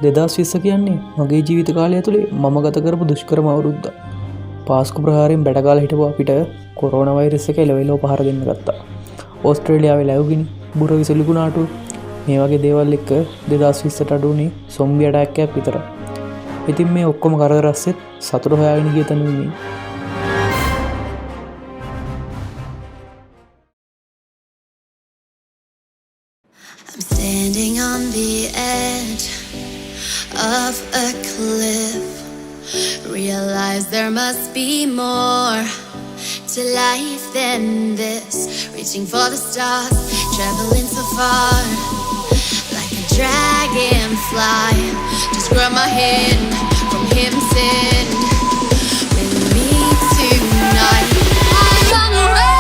2020 කියන්නේ මගේ ජීවිත කාලය ඇතුලේ මම ගත කරපු දුෂ්කරම අවුරුද්දක්. පාස්කු ප්‍රහාරයෙන් බැට කාලා හිටපු අපිට කොරෝනා වෛරස් එක එලවෙලව පහර දෙන්න ගත්තා. ඕස්ට්‍රේලියාවේ ලැබුගිනි බුර විසලුකු නාටු මේ වගේ දේවල් එක්ක 2020ට අඩුනේ සොම්බි ඇටැක් එකක් විතරයි. ඉතින් මේ ඔක්කොම කරදර රස්සෙත් සතුට හොයාගෙන ගිය තැන මේ I'm standing on the edge of a cliff. Realize there must be more to life than this. Reaching for the stars, traveling so far like a dragonfly. Just grab my hand from heaven's send with me tonight. I run away.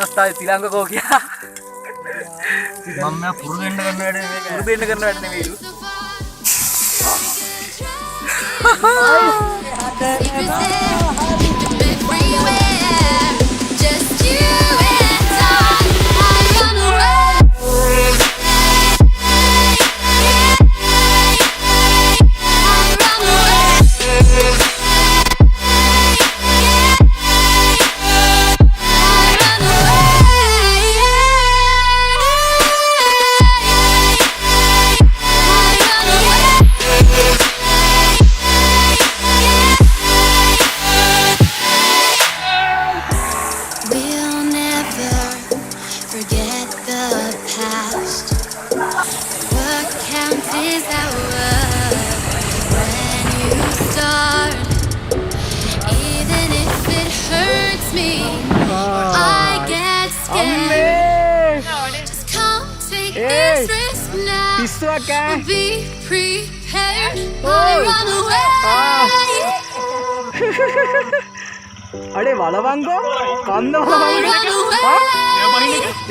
Style tilang ko kya mamma puruden karna වැඩ නෙමෙයි अरे वाला वांगो कांद वाला वांगो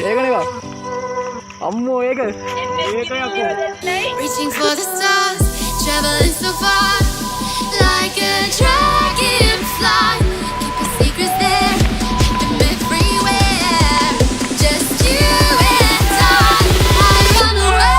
ඒකනේ අම්මෝ ඒක reaching for the stars traveling so far like a dragonfly keep your secrets there keep them everywhere just you and I run away.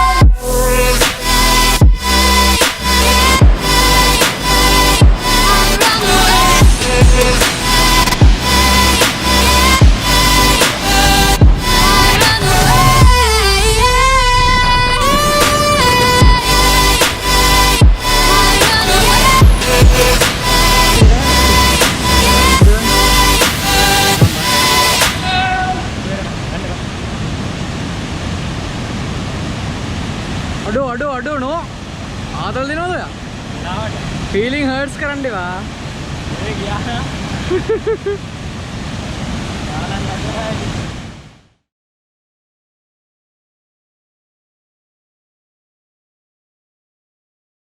අඩෝ නෝ ආතල් දෙනවද ඔයා? ෆීලිං හර්ට්ස් කරන්න එපා. ඒ ගියා.